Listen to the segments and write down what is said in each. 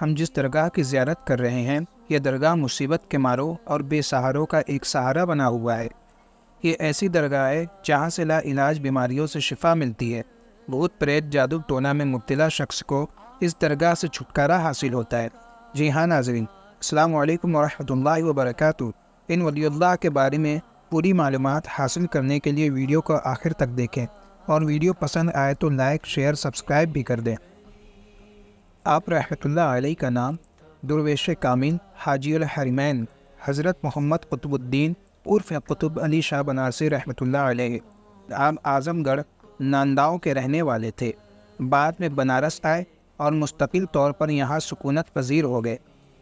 ہم جس درگاہ کی زیارت کر رہے ہیں یہ درگاہ مصیبت کے ماروں اور بے سہاروں کا ایک سہارا بنا ہوا ہے۔ یہ ایسی درگاہ ہے جہاں سے لا علاج بیماریوں سے شفا ملتی ہے۔ بھوت پریت جادو ٹونا میں مبتلا شخص کو اس درگاہ سے چھٹکارا حاصل ہوتا ہے۔ جی ہاں ناظرین، السلام علیکم ورحمۃ اللہ وبرکاتہ۔ ان ولی اللہ کے بارے میں پوری معلومات حاصل کرنے کے لیے ویڈیو کو آخر تک دیکھیں اور ویڈیو پسند آئے تو لائک، شیئر، سبسکرائب بھی کر دیں۔ آپ رحمۃ اللہ علیہ کا نام درویش کامل حاجی الحرمین حضرت محمد قطب الدین عرف قطب علی شاہ بنارسی رحمۃ اللہ علیہ آپ اعظم گڑھ نانداؤں کے رہنے والے تھے۔ بعد میں بنارس آئے اور مستقل طور پر یہاں سکونت پذیر ہو گئے۔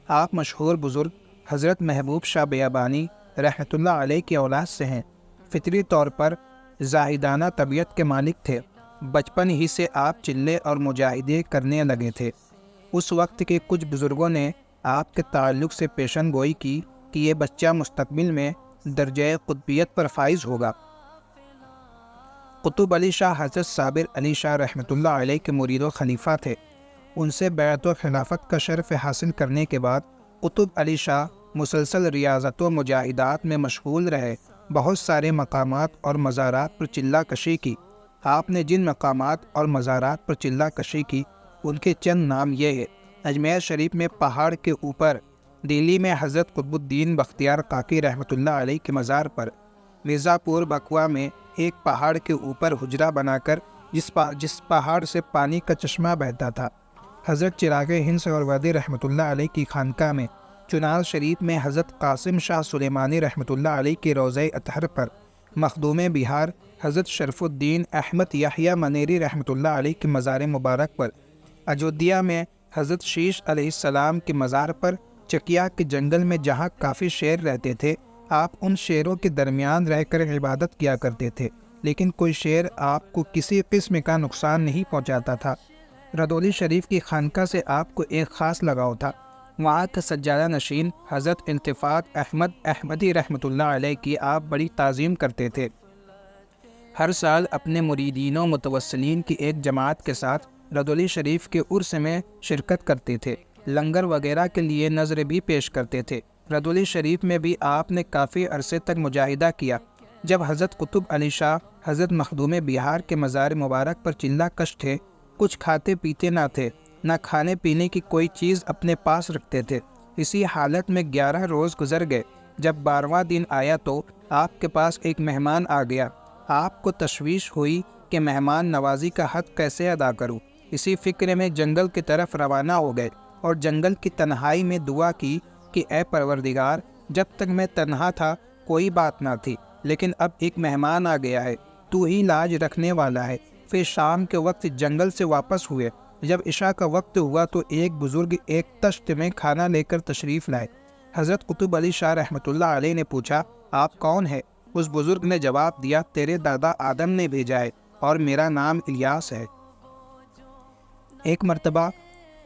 آپ مشہور بزرگ حضرت محبوب شاہ بیابانی رحمۃ اللہ علیہ کی اولاد سے ہیں۔ فطری طور پر زاہدانہ طبیعت کے مالک تھے۔ بچپن ہی سے آپ چلے اور مجاہدے کرنے لگے تھے۔ اس وقت کے کچھ بزرگوں نے آپ کے تعلق سے پیشن گوئی کی کہ یہ بچہ مستقبل میں درجہ قطبیت پر فائز ہوگا۔ قطب علی شاہ حضرت صابر علی شاہ رحمۃ اللہ علیہ کے مرید و خلیفہ تھے۔ ان سے بیعت و خلافت کا شرف حاصل کرنے کے بعد قطب علی شاہ مسلسل ریاضت و مجاہدات میں مشغول رہے۔ بہت سارے مقامات اور مزارات پر چلہ کشی کی۔ آپ نے جن مقامات اور مزارات پر چلہ کشی کی ان کے چند نام یہ ہے: اجمیر شریف میں پہاڑ کے اوپر، دہلی میں حضرت قطب الدین بختیار کاکی رحمۃ اللہ علیہ کے مزار پر، مرزا پور بکوا میں ایک پہاڑ کے اوپر حجرہ بنا کر جس پہاڑ سے پانی کا چشمہ بہتا تھا، حضرت چراغ ہند سہروردی رحمۃ اللہ علیہ کی خانقاہ میں، چنار شریف میں حضرت قاسم شاہ سلیمانی رحمۃ اللہ علیہ کے روضہ اطہر پر، مخدوم بہار حضرت شرف الدین احمد یحییٰ منیری رحمۃ اللہ علیہ کے مزار مبارک پر، اجودھیا میں حضرت شیش علیہ السلام کے مزار پر، چکیا کے جنگل میں جہاں کافی شیر رہتے تھے، آپ ان شیروں کے درمیان رہ کر عبادت کیا کرتے تھے، لیکن کوئی شیر آپ کو کسی قسم کا نقصان نہیں پہنچاتا تھا۔ ردولی شریف کی خانقاہ سے آپ کو ایک خاص لگاؤ تھا۔ وہاں کا سجادہ نشین حضرت التفات احمد احمدی رحمۃ اللہ علیہ کی آپ بڑی تعظیم کرتے تھے۔ ہر سال اپنے مریدین و متوسلین کی ایک جماعت کے ساتھ ردولی شریف کے عرس میں شرکت کرتے تھے۔ لنگر وغیرہ کے لیے نظر بھی پیش کرتے تھے۔ ردولی شریف میں بھی آپ نے کافی عرصے تک مجاہدہ کیا۔ جب حضرت قطب علی شاہ حضرت مخدوم بہار کے مزار مبارک پر چلہ کش تھے، کچھ کھاتے پیتے نہ تھے، نہ کھانے پینے کی کوئی چیز اپنے پاس رکھتے تھے۔ اسی حالت میں 11 روز گزر گئے۔ جب 12واں دن آیا تو آپ کے پاس ایک مہمان آ گیا۔ آپ کو تشویش ہوئی کہ مہمان نوازی کا حق کیسے ادا کروں۔ اسی فکر میں جنگل کی طرف روانہ ہو گئے اور جنگل کی تنہائی میں دعا کی کہ اے پروردگار، جب تک میں تنہا تھا کوئی بات نہ تھی، لیکن اب ایک مہمان آ گیا ہے، تو ہی لاج رکھنے والا ہے۔ پھر شام کے وقت جنگل سے واپس ہوئے۔ جب عشاء کا وقت ہوا تو ایک بزرگ ایک تشت میں کھانا لے کر تشریف لائے۔ حضرت قطب علی شاہ رحمۃ اللہ علیہ نے پوچھا، آپ کون ہے؟ اس بزرگ نے جواب دیا، تیرے دادا آدم نے بھیجا ہے اور میرا نام الیاس ہے۔ ایک مرتبہ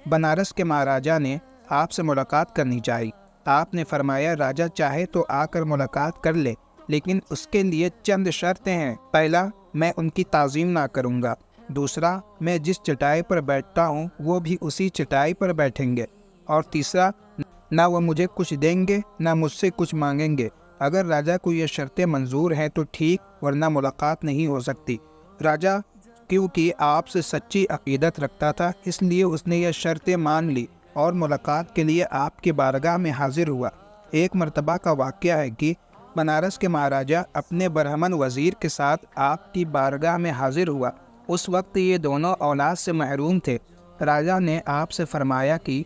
بنارس کے مہاراجا نے آپ سے ملاقات کرنی چاہی۔ آپ نے فرمایا، راجا چاہے تو آ کر ملاقات کر لے، لیکن اس کے لیے چند شرطیں ہیں۔ پہلا، میں ان کی تعظیم نہ کروں گا۔ دوسرا، میں جس چٹائی پر بیٹھتا ہوں وہ بھی اسی چٹائی پر بیٹھیں گے۔ اور تیسرا، نہ وہ مجھے کچھ دیں گے نہ مجھ سے کچھ مانگیں گے۔ اگر راجا کو یہ شرطیں منظور ہیں تو ٹھیک، ورنہ ملاقات نہیں ہو سکتی۔ راجا کیونکہ آپ سے سچی عقیدت رکھتا تھا، اس لیے اس نے یہ شرطیں مان لی اور ملاقات کے لیے آپ کی بارگاہ میں حاضر ہوا۔ ایک مرتبہ کا واقعہ ہے کہ بنارس کے مہاراجا اپنے برہمن وزیر کے ساتھ آپ کی بارگاہ میں حاضر ہوا۔ اس وقت یہ دونوں اولاد سے محروم تھے۔ راجا نے آپ سے فرمایا کہ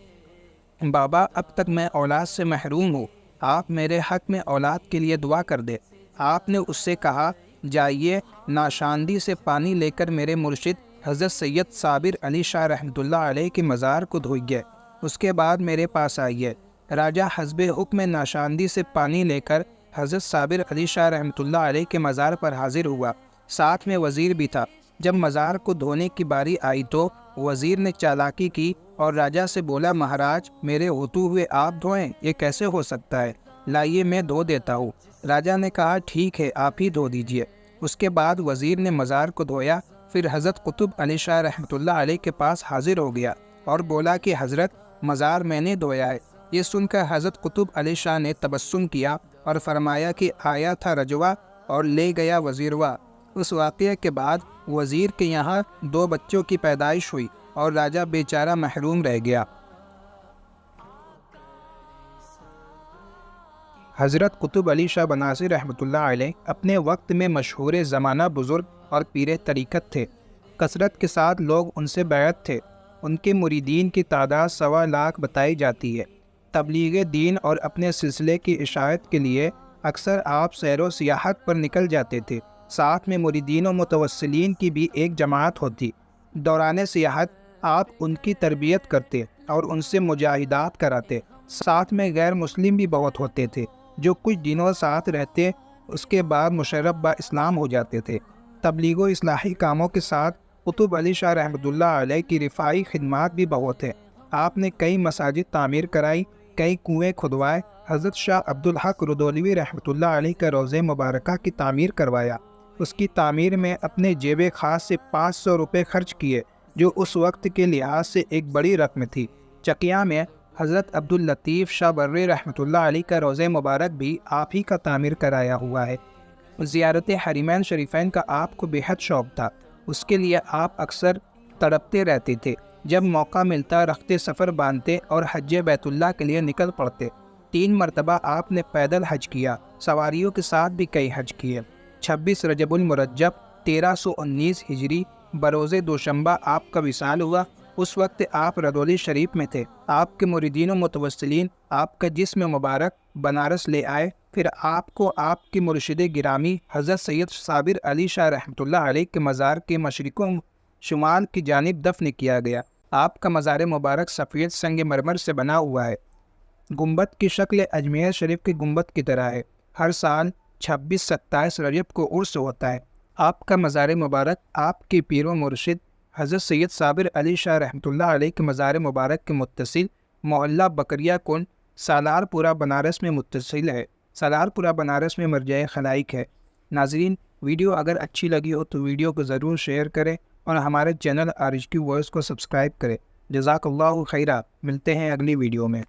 بابا، اب تک میں اولاد سے محروم ہوں، آپ میرے حق میں اولاد کے لیے دعا کر دے۔ آپ نے اس سے کہا، جائیے ناشاندی سے پانی لے کر میرے مرشد حضرت سید صابر علی شاہ رحمۃ اللہ علیہ کے مزار کو دھوئیے، اس کے بعد میرے پاس آئیے۔ راجا حسب حکم ناشاندی سے پانی لے کر حضرت صابر علی شاہ رحمۃ اللہ علیہ کے مزار پر حاضر ہوا۔ ساتھ میں وزیر بھی تھا۔ جب مزار کو دھونے کی باری آئی تو وزیر نے چالاکی کی اور راجا سے بولا، مہاراج، میرے ہوتے ہوئے آپ دھوئیں، یہ کیسے ہو سکتا ہے؟ لائیے میں دھو دیتا ہوں۔ راجا نے کہا، ٹھیک ہے، آپ ہی دھو دیجیے۔ اس کے بعد وزیر نے مزار کو دھویا، پھر حضرت قطب علی شاہ رحمۃ اللہ علیہ کے پاس حاضر ہو گیا اور بولا کہ حضرت، مزار میں نے دھویا ہے۔ یہ سن کر حضرت قطب علی شاہ نے تبسم کیا اور فرمایا کہ آیا تھا رجوع اور لے گیا وزیروا۔ اس واقعے کے بعد وزیر کے یہاں 2 بچوں کی پیدائش ہوئی اور راجہ بیچارہ محروم رہ گیا۔ حضرت قطب علی شاہ بنارسی رحمۃ اللہ علیہ اپنے وقت میں مشہور زمانہ بزرگ اور پیر طریقت تھے۔ کثرت کے ساتھ لوگ ان سے بیعت تھے۔ ان کے مریدین کی تعداد 1.25 لاکھ بتائی جاتی ہے۔ تبلیغ دین اور اپنے سلسلے کی اشاعت کے لیے اکثر آپ سیر و سیاحت پر نکل جاتے تھے۔ ساتھ میں مریدین و متوسلین کی بھی ایک جماعت ہوتی۔ دوران سیاحت آپ ان کی تربیت کرتے اور ان سے مجاہدات کراتے۔ ساتھ میں غیر مسلم بھی بہت ہوتے تھے جو کچھ دنوں ساتھ رہتے اس کے بعد مشرف با اسلام ہو جاتے تھے۔ تبلیغ و اصلاحی کاموں کے ساتھ قطب علی شاہ رحمۃ اللہ علیہ کی رفاعی خدمات بھی بہت ہیں۔ آپ نے کئی مساجد تعمیر کرائی، کئی کنویں کھدوائے۔ حضرت شاہ عبدالحق رودولوی رحمۃ اللہ علیہ کا روضہ مبارکہ کی تعمیر کروایا۔ اس کی تعمیر میں اپنے جیب خاص سے 500 روپے خرچ کیے، جو اس وقت کے لحاظ سے ایک بڑی رقم تھی۔ چکیا میں حضرت عبداللطیف شاہ بری رحمۃ اللہ علیہ کا روضہ مبارک بھی آپ ہی کا تعمیر کرایا ہوا ہے۔ زیارت حرمین شریفین کا آپ کو بے حد شوق تھا۔ اس کے لیے آپ اکثر تڑپتے رہتے تھے۔ جب موقع ملتا رخت سفر باندھتے اور حج بیت اللہ کے لیے نکل پڑتے۔ 3 مرتبہ آپ نے پیدل حج کیا، سواریوں کے ساتھ بھی کئی حج کیے۔ 26 رجب المرجب 1319 ہجری بروز دوشنبہ آپ کا وصال ہوا۔ اس وقت آپ رضولی شریف میں تھے۔ آپ کے مریدین و متوسلین آپ کا جسم مبارک بنارس لے آئے۔ پھر آپ کو آپ کے مرشد گرامی حضرت سید صابر علی شاہ رحمۃ اللہ علیہ کے مزار کے مشرق و شمال کی جانب دفن کیا گیا۔ آپ کا مزار مبارک سفید سنگ مرمر سے بنا ہوا ہے۔ گنبد کی شکل اجمیر شریف کے گنبد کی طرح ہے۔ ہر سال 26-27 رجب کو عرس ہوتا ہے۔ آپ کا مزار مبارک آپ کے پیر و مرشد حضرت سید صابر علی شاہ رحمۃ اللہ علیہ کے مزار مبارک کے متصل محلہ بکریہ کنڈ سالار پورہ بنارس میں متصل ہے۔ سالار پورہ بنارس میں مرجع خلائق ہے۔ ناظرین، ویڈیو اگر اچھی لگی ہو تو ویڈیو کو ضرور شیئر کریں اور ہمارے چینل RHQ وائس کو سبسکرائب کریں۔ جزاک اللہ خیرہ۔ ملتے ہیں اگلی ویڈیو میں۔